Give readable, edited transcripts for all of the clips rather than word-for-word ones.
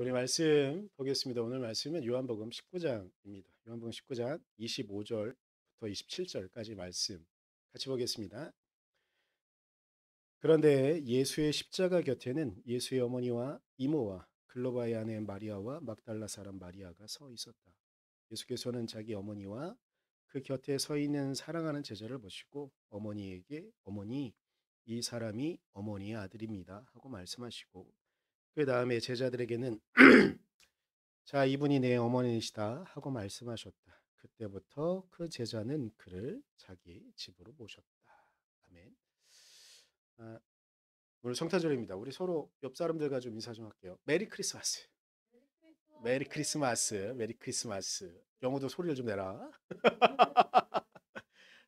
우리 말씀 보겠습니다. 오늘 말씀은 요한복음 19장입니다. 요한복음 19장 25절부터 27절까지 말씀 같이 보겠습니다. 그런데 예수의 십자가 곁에는 예수의 어머니와 이모와 글로바의 아내 마리아와 막달라 사람 마리아가 서 있었다. 예수께서는 자기 어머니와 그 곁에 서 있는 사랑하는 제자를 보시고 어머니에게 어머니 이 사람이 어머니의 아들입니다 하고 말씀하시고 그 다음에 제자들에게는 자, 이분이 내 어머니시다 하고 말씀하셨다. 그때부터 그 제자는 그를 자기 집으로 모셨다. 아멘. 아, 오늘 성탄절입니다. 우리 서로 옆 사람들과 좀 인사 좀 할게요. 메리 크리스마스. 메리 크리스마스. 메리 크리스마스. 영어도 소리를 좀 내라.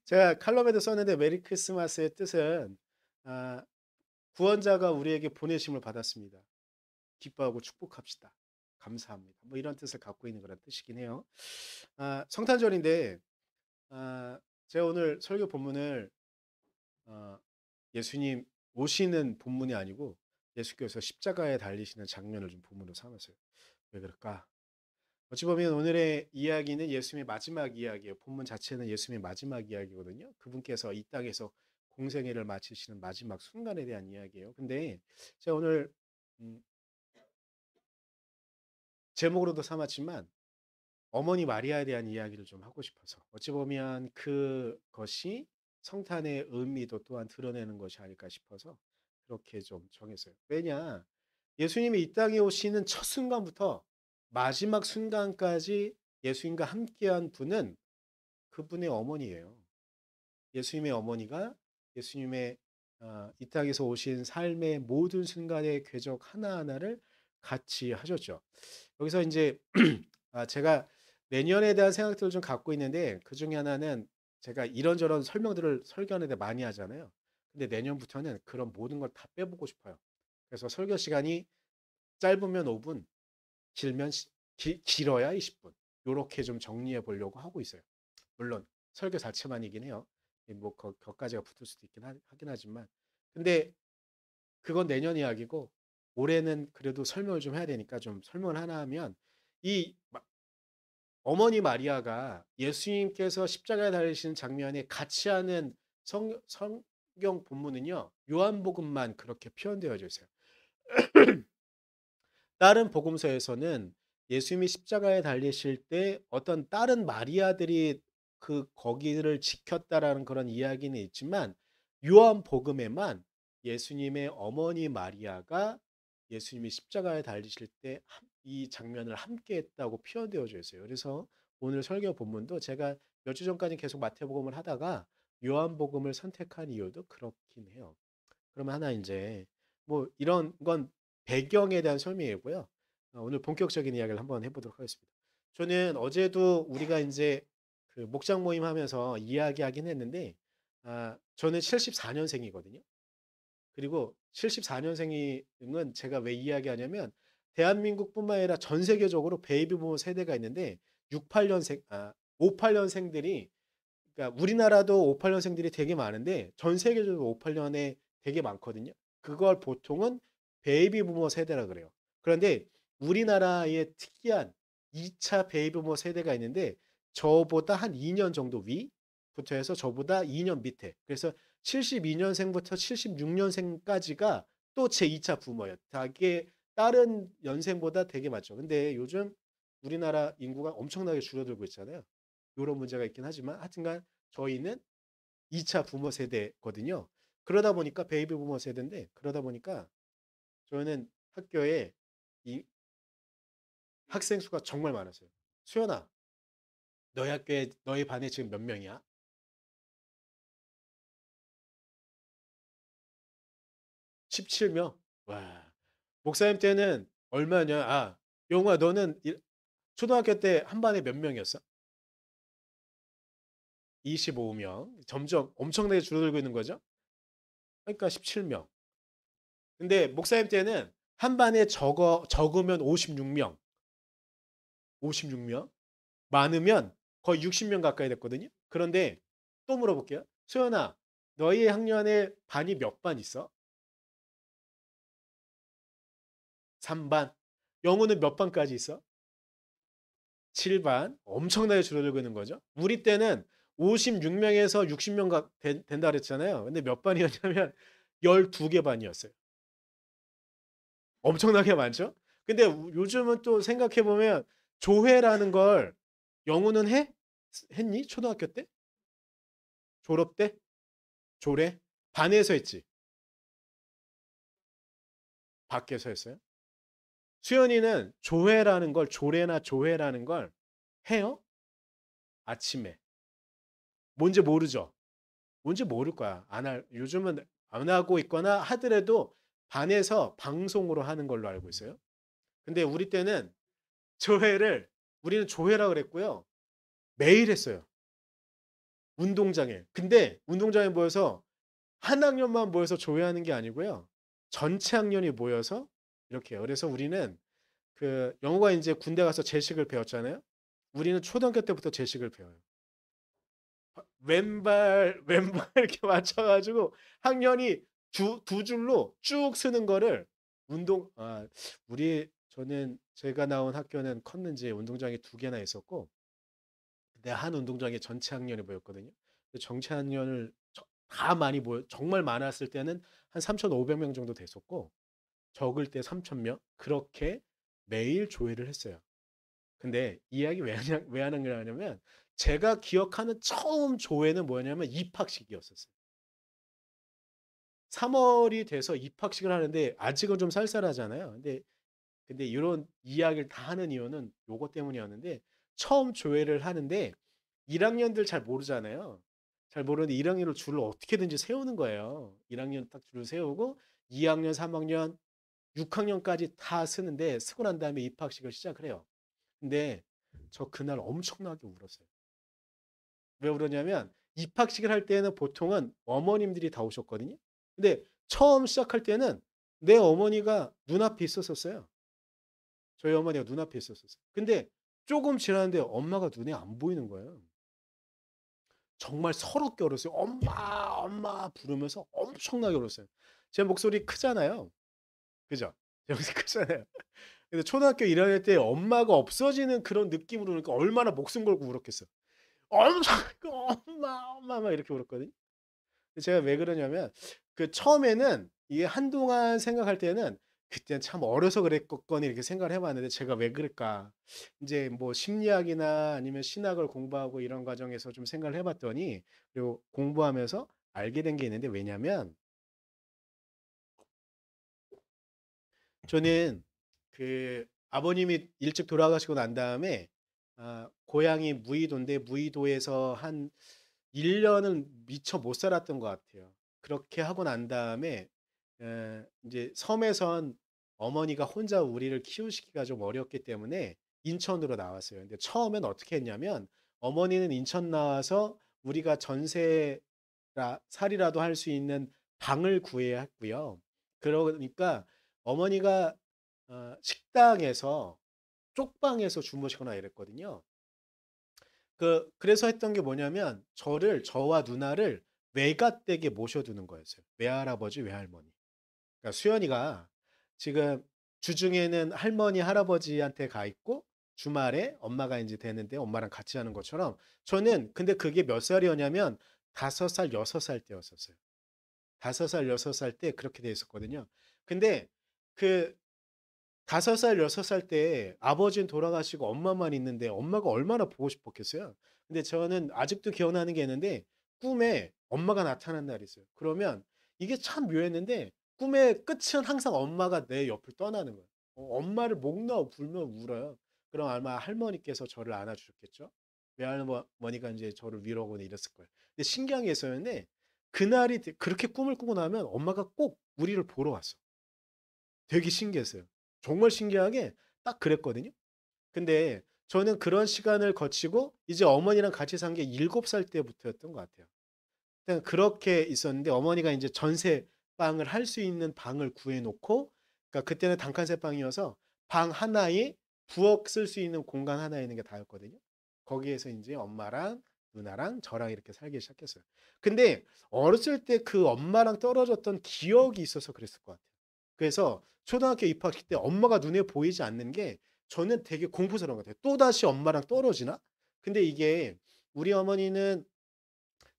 제가 칼럼에도 썼는데 메리 크리스마스의 뜻은 아, 구원자가 우리에게 보내심을 받았습니다. 기뻐하고 축복합시다. 감사합니다. 뭐 이런 뜻을 갖고 있는 그런 뜻이긴 해요. 성탄절인데 제가 오늘 설교 본문을 아, 예수님 오시는 본문이 아니고 예수께서 십자가에 달리시는 장면을 좀 본문으로 삼았어요. 왜 그럴까? 어찌 보면 오늘의 이야기는 예수님의 마지막 이야기예요. 본문 자체는 예수님의 마지막 이야기거든요. 그분께서 이 땅에서 공생애를 마치시는 마지막 순간에 대한 이야기예요. 근데 제가 오늘 음, 제목으로도 삼았지만 어머니 마리아에 대한 이야기를 좀 하고 싶어서 어찌 보면 그것이 성탄의 의미도 또한 드러내는 것이 아닐까 싶어서 그렇게 좀 정했어요. 왜냐? 예수님이 이 땅에 오시는 첫 순간부터 마지막 순간까지 예수님과 함께한 분은 그분의 어머니예요. 예수님의 어머니가 예수님의 이 땅에서 오신 삶의 모든 순간의 궤적 하나하나를 같이 하셨죠. 여기서 이제 제가 내년에 대한 생각들을 좀 갖고 있는데 그 중에 하나는 제가 이런저런 설명들을 설교하는데 많이 하잖아요. 근데 내년부터는 그런 모든 걸 다 빼보고 싶어요. 그래서 설교 시간이 짧으면 5분, 길면 길어야 20분. 요렇게 좀 정리해 보려고 하고 있어요. 물론 설교 자체만이긴 해요. 뭐 격가지가 붙을 수도 하긴 하지만 근데 그건 내년 이야기고 올해는 그래도 설명을 좀 해야 되니까 좀 설명을 하나 하면 이 어머니 마리아가 예수님께서 십자가에 달리시는 장면에 같이 하는 성경 본문은요. 요한복음만 그렇게 표현되어져 있어요. 다른 복음서에서는 예수님이 십자가에 달리실 때 어떤 다른 마리아들이 거기를 지켰다라는 그런 이야기는 있지만 요한복음에만 예수님의 어머니 마리아가 예수님이 십자가에 달리실 때 이 장면을 함께 했다고 표현되어져 있어요. 그래서 오늘 설교 본문도 제가 몇 주 전까지 계속 마태복음을 하다가 요한복음을 선택한 이유도 그렇긴 해요. 그러면 하나 이제 뭐 이런 건 배경에 대한 설명이고요. 오늘 본격적인 이야기를 한번 해보도록 하겠습니다. 저는 어제도 우리가 이제 그 목장 모임 하면서 이야기하긴 했는데, 저는 74년생이거든요. 그리고 74년생은 제가 왜 이야기하냐면, 대한민국뿐만 아니라 전 세계적으로 베이비 부모 세대가 있는데, 68년생, 58년생들이 그러니까 우리나라도 58년생들이 되게 많은데 전 세계적으로 58년에 되게 많거든요. 그걸 보통은 베이비 부머 세대라 그래요. 그런데 우리나라에 특이한 2차 베이비 부머 세대가 있는데 저보다 한 2년 정도 위부터 해서 저보다 2년 밑에. 그래서 72년생부터 76년생까지가 또 제 2차 부모예요. 되게 다른 연생보다 되게 많죠. 근데 요즘 우리나라 인구가 엄청나게 줄어들고 있잖아요. 이런 문제가 있긴 하지만 하여튼간 저희는 2차 부모 세대거든요. 그러다 보니까 베이비 부모 세대인데 그러다 보니까 저는 학교에 이 학생 수가 정말 많았어요. 수연아, 너희 학교에 너희 반에 지금 몇 명이야? 17명? 와. 목사님 때는 얼마냐? 용우야 너는 초등학교 때 한 반에 몇 명이었어? 25명. 점점 엄청나게 줄어들고 있는 거죠. 그러니까 17명. 근데 목사님 때는 한 반에 적으면 56명. 56명? 많으면 거의 60명 가까이 됐거든요. 그런데 또 물어볼게요. 소연아, 너희 학년에 반이 몇 반 있어? 3반. 영우는 몇 반까지 있어? 7 반. 엄청나게 줄어들고 있는 거죠. 우리 때는 56 명에서 60 명가 된다 그랬잖아요. 근데 몇 반이었냐면 12개 반이었어요. 엄청나게 많죠? 근데 요즘은 또 생각해 보면 조회라는 걸 영우는 해? 했니? 초등학교 때? 졸업 때? 조례? 반에서 했지. 밖에서 했어요. 수연이는 조회라는 걸 조례나 조회라는 걸 해요? 아침에. 뭔지 모르죠? 뭔지 모를 거야. 안 할 요즘은 안 하고 있거나 하더라도 반에서 방송으로 하는 걸로 알고 있어요. 근데 우리 때는 조회를 우리는 조회라 그랬고요. 매일 했어요. 운동장에. 근데 운동장에 모여서 한 학년만 모여서 조회하는 게 아니고요. 전체 학년이 모여서 이렇게 해요. 그래서 우리는 그 영어가 인제 군대 가서 제식을 배웠잖아요. 우리는 초등학교 때부터 제식을 배워요. 왼발 이렇게 맞춰 가지고 학년이 두 줄로 쭉 서는 거를 저는 제가 나온 학교는 컸는지 운동장이 두 개나 있었고 근데 한 운동장에 전체 학년이 모였거든요. 그 전체 학년을 다 많이 모여 정말 많았을 때는 한 3,500명 정도 됐었고 적을 때 3,000 명 그렇게 매일 조회를 했어요. 근데 이야기 왜 하는 거냐면 제가 기억하는 처음 조회는 뭐였냐면 입학식이었었어요. 3월이 돼서 입학식을 하는데 아직은 좀 쌀쌀하잖아요. 근데 이런 이야기를 다 하는 이유는 요거 때문이었는데 처음 조회를 하는데 1학년들 잘 모르잖아요. 잘 모르는데 1학년을 줄을 어떻게든지 세우는 거예요. 1학년 딱 줄을 세우고 2학년, 3학년, 6학년까지 다 쓰는데 쓰고 난 다음에 입학식을 시작을 해요. 근데 저 그날 엄청나게 울었어요. 왜 울었냐면 입학식을 할 때는 보통은 어머님들이 다 오셨거든요. 근데 처음 시작할 때는 내 어머니가 눈앞에 있었었어요. 저희 어머니가 눈앞에 있었었어요. 근데 조금 지났는데 엄마가 눈에 안 보이는 거예요. 정말 서럽게 울었어요. "엄마, 엄마." 부르면서 엄청나게 울었어요. 제 목소리 크잖아요. 그죠? 제 목소리 크잖아요. 근데 초등학교 1 학년 때 엄마가 없어지는 그런 느낌으로 그러니까 얼마나 목숨 걸고 울었겠어요. 엄청 "엄마, 엄마." 막 이렇게 울었거든요. 제가 왜 그러냐면 처음에는 이게 한동안 생각할 때는 '그때는 참 어려서 그랬겠거니.' 이렇게 생각을 해 봤는데 제가 '왜 그럴까?' 인제 뭐 심리학이나 아니면 신학을 공부하고 이런 과정에서 좀 생각을 해 봤더니 그리고 공부하면서 알게 된 게 있는데 왜냐면 저는 아버님이 일찍 돌아가시고 난 다음에 고향이 무의도인데 무의도에서 한 1 년은 미처 못 살았던 것 같아요. 그렇게 하고 난 다음에 인제 섬에선 어머니가 혼자 우리를 키우시기가 좀 어렵기 때문에 인천으로 나왔어요. 근데 처음엔 어떻게 했냐면 어머니는 인천 나와서 우리가 살이라도 할 수 있는 방을 구해야 했고요. 그러니까 어머니가 식당에서 쪽방에서 주무시거나 이랬거든요. 그래서 했던 게 뭐냐면 저와 누나를 외갓댁에 모셔두는 거였어요. 외할아버지, 외할머니. 그러니까 수연이가 지금 주중에는 할머니, 할아버지한테 가 있고 주말에 엄마가 인제 되는데 엄마랑 같이 하는 것처럼 저는 근데 그게 몇 살이었냐면 5 살, 6 살 때였었어요. 5 살, 6살 때 그렇게 돼 있었거든요. 근데 그 5 살, 6 살 때 아버지는 돌아가시고 엄마만 있는데 엄마가 얼마나 보고 싶었겠어요. 근데 저는 아직도 기억나는 게 있는데 꿈에 엄마가 나타난 날이 있어요. 그러면 이게 참 묘했는데 꿈의 끝은 항상 엄마가 내 옆을 떠나는 거예요. 엄마를 목 놓아 불며 울어요. 그럼 아마 할머니께서 저를 안아 주셨겠죠. 외할머니가 인제 저를 위로하거나 이랬을 거예요. 근데 신기한 게 있었는데 그날이 그렇게 꿈을 꾸고 나면 엄마가 꼭 우리를 보러 왔어. 되게 신기했어요. 정말 신기하게 딱 그랬거든요. 근데 저는 그런 시간을 거치고 이제 어머니랑 같이 산 게 7살 때부터였던 것 같아요. 그냥 그렇게 있었는데 어머니가 인제 전세방을 할 수 있는 방을 구해 놓고 그러니까 그때는 단칸세 방이어서 방 하나에 부엌 쓸 수 있는 공간 하나에 있는 게 다였거든요. 거기에서 인제 엄마랑 누나랑 저랑 이렇게 살기 시작했어요. 근데 어렸을 때 그 엄마랑 떨어졌던 기억이 있어서 그랬을 것 같아요. 그래서 초등학교 입학식 때 엄마가 눈에 보이지 않는 게 저는 되게 공포스러운 것 같아요. '또다시 엄마랑 떨어지나?' 근데 이게 우리 어머니는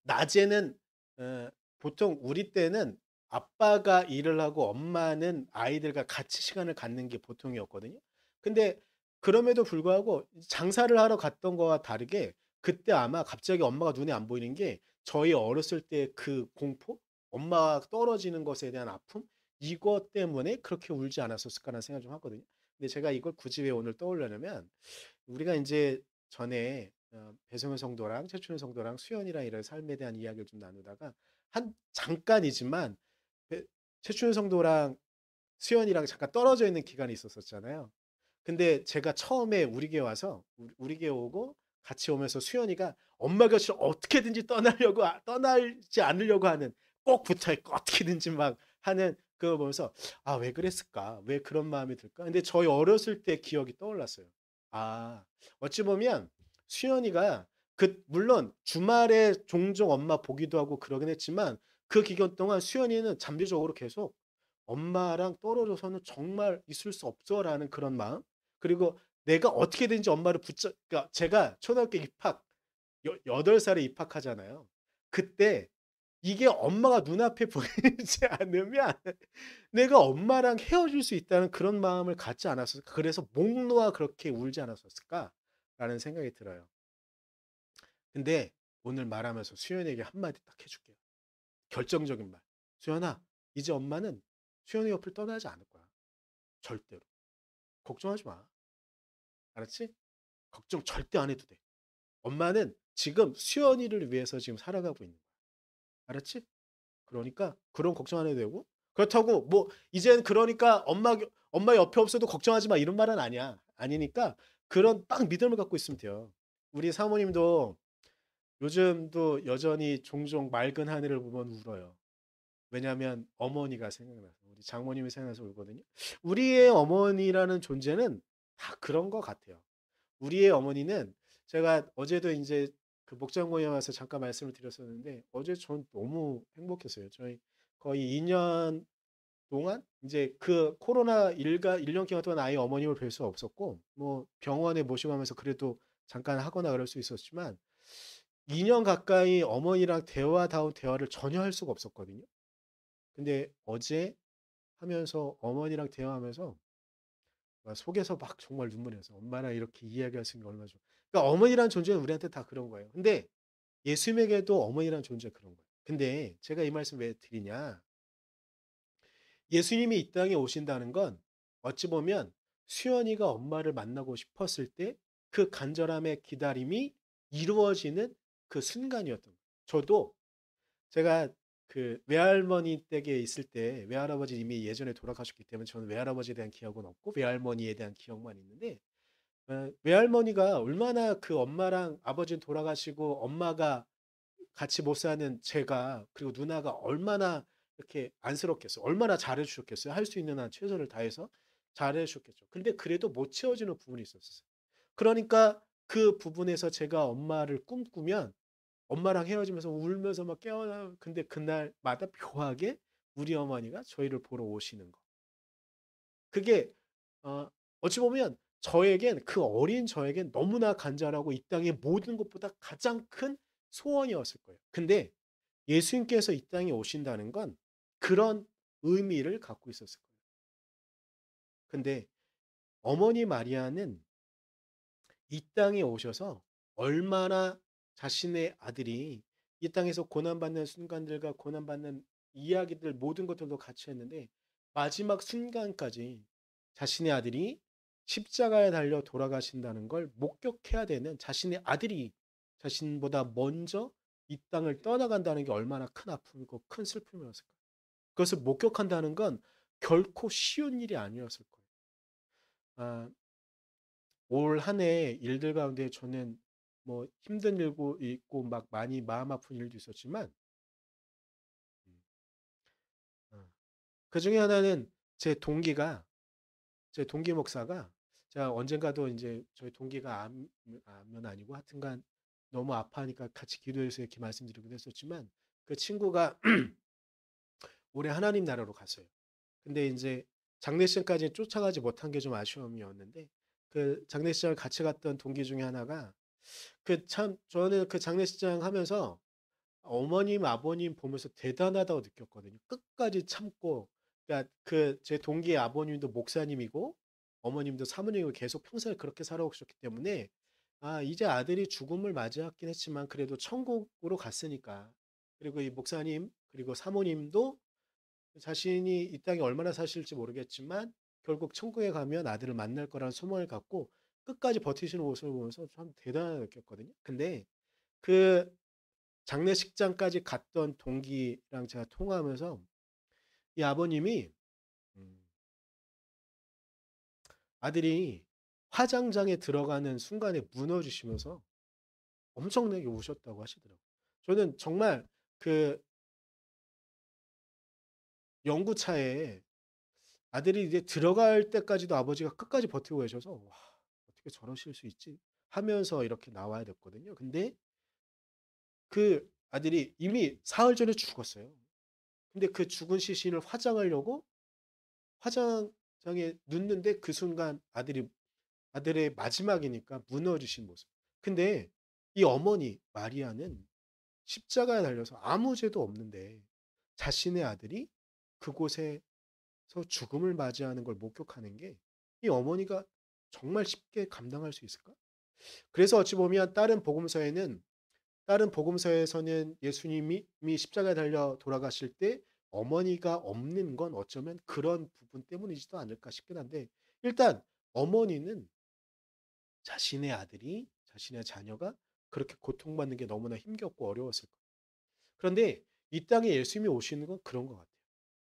낮에는 어 보통 우리 때는 아빠가 일을 하고 엄마는 아이들과 같이 시간을 갖는 게 보통이었거든요. 근데 그럼에도 불구하고 장사를 하러 갔던 거와 다르게 그때 아마 갑자기 엄마가 눈에 안 보이는 게 저희 어렸을 때 그 공포? 엄마가 떨어지는 것에 대한 아픔? 이것 때문에 그렇게 울지 않았었을까라는 생각을 좀 하거든요. 근데 제가 이걸 굳이 왜 오늘 떠올리냐면 우리가 인제 전에 배성현 성도랑 최춘현 성도랑 수연이랑 이런 삶에 대한 이야기를 좀 나누다가 한 잠깐이지만 배 최춘현 성도랑 수연이랑 잠깐 떨어져 있는 기간이 있었었잖아요. 근데 제가 처음에 우리 교회 와서 우리 교회 오고 같이 오면서 수연이가 엄마 곁을 어떻게든지 떠나려고 떠나지 않으려고 하는 꼭 붙어 있고 어떻게든지 막 하는 그거 보면서 '아 왜 그랬을까? 왜 그런 마음이 들까?' 근데 저희 어렸을 때 기억이 떠올랐어요. 아 어찌 보면 수연이가 물론 주말에 종종 엄마 보기도 하고 그러긴 했지만 그 기간 동안 수연이는 잠재적으로 계속 '엄마랑 떨어져서는 정말 있을 수 없어.'라는 그런 마음 그리고 내가 어떻게든지 엄마를 그러니까 제가 초등학교 입학 8 살에 입학하잖아요. 그때 이게 엄마가 눈앞에 보이지 않으면 내가 엄마랑 헤어질 수 있다는 그런 마음을 갖지 않았을까. 그래서 '목 놓아 그렇게 울지 않았었을까.'라는 생각이 들어요. 근데 오늘 말하면서 수연이에게 한마디 딱 해 줄게요. 결정적인 말. "수연아 이제 엄마는 수연이 옆을 떠나지 않을 거야. 절대로. 걱정하지 마. 알았지? 걱정 절대 안 해도 돼. 엄마는 지금 수연이를 위해서 지금 살아가고 있는 거야. 알았지? 그러니까 그런 걱정 안 해도 되고 그렇다고 뭐 이제는 그러니까 엄마 옆에 없어도 걱정하지 마 이런 말은 아니야. 아니니까 그런 딱 믿음을 갖고 있으면 돼요. 우리 사모님도 요즘도 여전히 종종 맑은 하늘을 보면 울어요. 왜냐하면 어머니가 생각나서 우리 장모님이 생각나서 울거든요. 우리의 어머니라는 존재는 다 그런 것 같아요. 우리의 어머니는 제가 어제도 인제 그 목장 모임에 와서 잠깐 말씀을 드렸었는데 어제 전 너무 행복했어요. 저희 거의 2년 동안 인제 그 코로나 일가 1년 기간 동안 아예 어머님을 뵐 수 없었고 뭐 병원에 모시고 가면서 그래도 잠깐 하거나 그럴 수 있었지만 2년 가까이 어머니랑 대화다운 대화를 전혀 할 수가 없었거든요. 근데 어제 하면서 어머니랑 대화하면서 속에서 막 정말 눈물이 나서 엄마랑 이렇게 이야기할 수 있는 게 얼마나 좋아. 그러니까 어머니라는 존재는 우리한테 다 그런 거예요. 근데 예수님에게도 어머니라는 존재가 그런 거예요. 근데 제가 이 말씀 왜 드리냐? 예수님이 이 땅에 오신다는 건 어찌 보면 수연이가 엄마를 만나고 싶었을 때 그 간절함의 기다림이 이루어지는 그 순간이었던 거예요. 저도 제가 그 외할머니 댁에 있을 때 외할아버지 이미 예전에 돌아가셨기 때문에 저는 외할아버지에 대한 기억은 없고 외할머니에 대한 기억만 있는데 외할머니가 얼마나 그 엄마랑 아버지는 돌아가시고 엄마가 같이 못 사는 제가 그리고 누나가 얼마나 이렇게 안쓰럽겠어요. 얼마나 잘해 주셨겠어요. 할 수 있는 한 최선을 다해서 잘해 주셨겠죠. 근데 그래도 못 채워지는 부분이 있었어요. 그러니까 그 부분에서 제가 엄마를 꿈꾸면 엄마랑 헤어지면서 울면서 막 깨어나 근데 그날마다 묘하게 우리 어머니가 저희를 보러 오시는 거. 그게 어 어찌 보면 저에겐 그 어린 저에겐 너무나 간절하고 이 땅의 모든 것보다 가장 큰 소원이었을 거예요. 근데 예수님께서 이 땅에 오신다는 건 그런 의미를 갖고 있었을 거예요. 근데 어머니 마리아는 이 땅에 오셔서 얼마나 자신의 아들이 이 땅에서 고난받는 순간들과 고난받는 이야기들 모든 것들도 같이 했는데 마지막 순간까지 자신의 아들이 십자가에 달려 돌아가신다는 걸 목격해야 되는 자신의 아들이 자신보다 먼저 이 땅을 떠나간다는 게 얼마나 큰 아픔이고 큰 슬픔이었을까요? 그것을 목격한다는 건 결코 쉬운 일이 아니었을 거예요. 아, 올 한 해 일들 가운데 저는 뭐 힘든 일고 있고 막 많이 마음 아픈 일도 있었지만 음 어 그중에 하나는 제 동기가 제 동기 목사가 제가 언젠가도 인제 저희 동기가 암은 아니고 하여튼간 너무 아파하니까 같이 기도해서 이렇게 말씀드리기도 했었지만 그 친구가 올해 하나님 나라로 갔어요. 근데 인제 장례식장까지 쫓아가지 못한 게 좀 아쉬움이었는데 그 장례식장을 같이 갔던 동기 중에 하나가 그 참 저는 그 장례식장 하면서 어머님, 아버님 보면서 대단하다고 느꼈거든요. 끝까지 참고 그러니까 그 제 동기의 아버님도 목사님이고 어머님도 사모님이고 계속 평생을 그렇게 살아오셨기 때문에 아 이제 아들이 죽음을 맞이했긴 했지만 그래도 천국으로 갔으니까. 그리고 이 목사님 그리고 사모님도 자신이 이 땅에 얼마나 사실지 모르겠지만 결국 천국에 가면 아들을 만날 거라는 소망을 갖고 끝까지 버티시는 모습을 보면서 참 대단하다고 느꼈거든요. 근데 그 장례식장까지 갔던 동기랑 제가 통화하면서 이 아버님이 음 아들이 화장장에 들어가는 순간에 무너지시면서 엄청나게 우셨다고 하시더라고요. 저는 정말 그 연구차에 아들이 이제 들어갈 때까지도 아버지가 끝까지 버티고 계셔서 '와 어떻게 저러실 수 있지?' 하면서 이렇게 나와야 됐거든요. 근데 그 아들이 이미 사흘 전에 죽었어요. 근데 그 죽은 시신을 화장하려고 화장장에 눕는데 그 순간 아들의 마지막이니까 무너지신 모습. 근데 이 어머니 마리아는 십자가에 달려서 아무 죄도 없는데 자신의 아들이 그곳에서 죽음을 맞이하는 걸 목격하는 게 이 어머니가 정말 쉽게 감당할 수 있을까? 그래서 어찌 보면 다른 복음서에서는 예수님이 이미 십자가에 달려 돌아가실 때 어머니가 없는 건 어쩌면 그런 부분 때문이지도 않을까 싶긴 한데 일단 어머니는 자신의 아들이 자신의 자녀가 그렇게 고통받는 게 너무나 힘겹고 어려웠을 거예요. 그런데 이 땅에 예수님이 오시는 건 그런 것 같아요.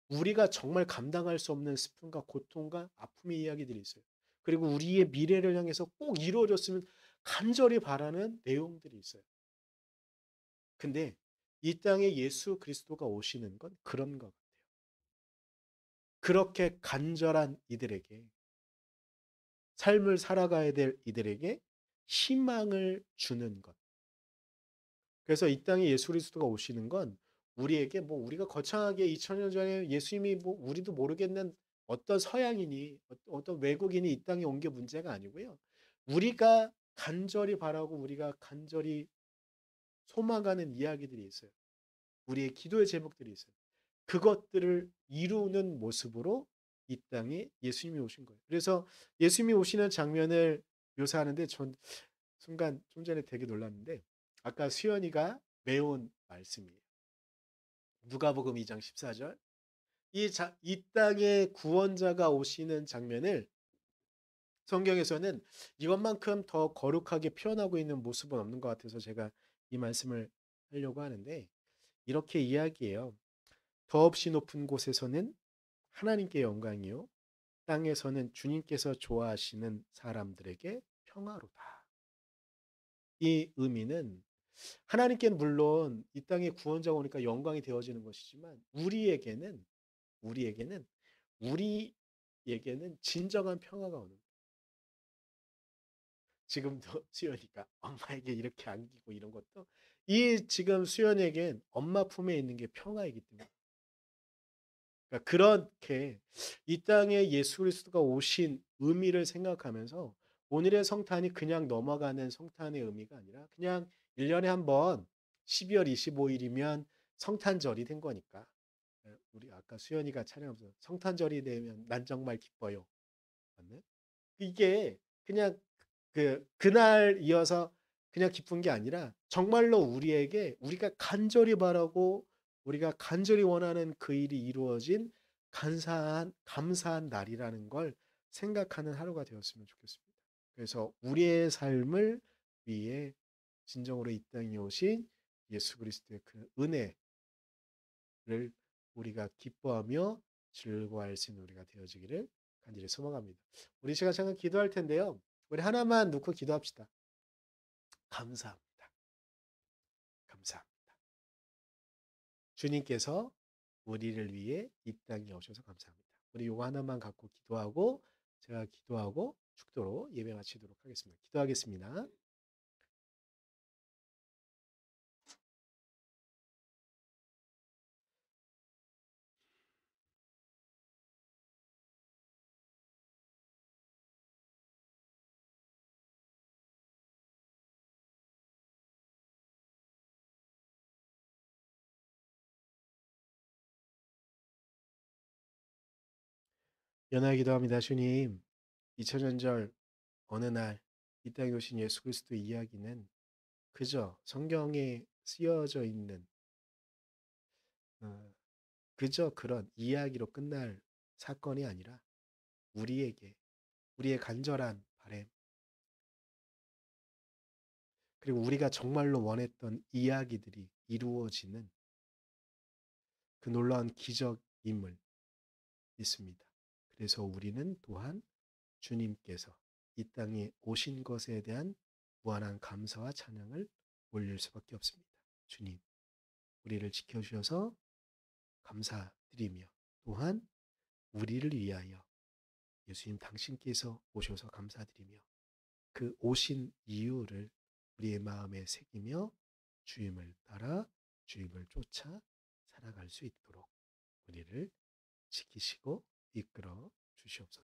우리가 정말 감당할 수 없는 슬픔과 고통과 아픔의 이야기들이 있어요. 그리고 우리의 미래를 향해서 꼭 이루어졌으면 간절히 바라는 내용들이 있어요. 근데 이 땅에 예수 그리스도가 오시는 건 그런 것 같아요. 그렇게 간절한 이들에게 삶을 살아가야 될 이들에게 희망을 주는 것. 그래서 이 땅에 예수 그리스도가 오시는 건 우리에게 뭐 우리가 거창하게 2000년 전에 예수님이 뭐 우리도 모르겠는 어떤 서양인이 어떤 외국인이 이 땅에 온 게 문제가 아니고요. 우리가 간절히 바라고 우리가 간절히 소망하는 이야기들이 있어요. 우리의 기도의 제목들이 있어요. 그것들을 이루는 모습으로 이 땅에 예수님이 오신 거예요. 그래서 예수님이 오시는 장면을 묘사하는데 전 순간 좀 전에 되게 놀랐는데 아까 수연이가 메온 말씀이에요. 누가복음 2장 14절. 이 땅에 구원자가 오시는 장면을 성경에서는 이것만큼 더 거룩하게 표현하고 있는 모습은 없는 것 같아서 제가 이 말씀을 하려고 하는데 이렇게 이야기해요. 더없이 높은 곳에서는 하나님께 영광이요. 땅에서는 주님께서 좋아하시는 사람들에게 평화로다. 이 의미는 하나님께는 물론 이 땅에 구원자가 오니까 영광이 되어지는 것이지만 우리에게는 우리에게는 진정한 평화가 오는 거예요. 지금도 수연이가 엄마에게 이렇게 안기고 이런 것도 이 지금 수연에겐 엄마 품에 있는 게 평화이기 때문에 그러니까 그렇게 이 땅에 예수 그리스도가 오신 의미를 생각하면서 오늘의 성탄이 그냥 넘어가는 성탄의 의미가 아니라 그냥 1 년에 한 번 12월 25 일이면 성탄절이 된 거니까. 예 우리 아까 수연이가 찬양하면서 "성탄절이 되면 난 정말 기뻐요." 맞나요? 이게 그냥 그날 이어서 그냥 기쁜 게 아니라 정말로 우리에게 우리가 간절히 바라고 우리가 간절히 원하는 그 일이 이루어진 간사한 감사한 날이라는 걸 생각하는 하루가 되었으면 좋겠습니다. 그래서 우리의 삶을 위해 진정으로 이 땅에 오신 예수 그리스도의 그 은혜를 우리가 기뻐하며 즐거워할 수 있는 우리가 되어지기를 간절히 소망합니다. 우리 시간 잠깐 기도할 텐데요. 우리 하나만 놓고 기도합시다. 감사합니다. 감사합니다. 주님께서 우리를 위해 이 땅에 오셔서 감사합니다. 우리 요거 하나만 갖고 기도하고 제가 기도하고 축도로 예배 마치도록 하겠습니다. 기도하겠습니다. 연하기도 합니다. 주님, 2000년 전 어느 날 이 땅에 오신 예수 그리스도 이야기는 그저 성경에 쓰여져 있는 어, 그저 그런 이야기로 끝날 사건이 아니라 우리에게 우리의 간절한 바램 그리고 우리가 정말로 원했던 이야기들이 이루어지는 그 놀라운 기적임을 믿습니다. 그래서 우리는 또한 주님께서 이 땅에 오신 것에 대한 무한한 감사와 찬양을 올릴 수밖에 없습니다. 주님, 우리를 지켜주셔서 감사드리며 또한 우리를 위하여 예수님 당신께서 오셔서 감사드리며 그 오신 이유를 우리의 마음에 새기며 주임을 따라 주임을 쫓아 살아갈 수 있도록 우리를 지키시고 이끌어 주시옵소서.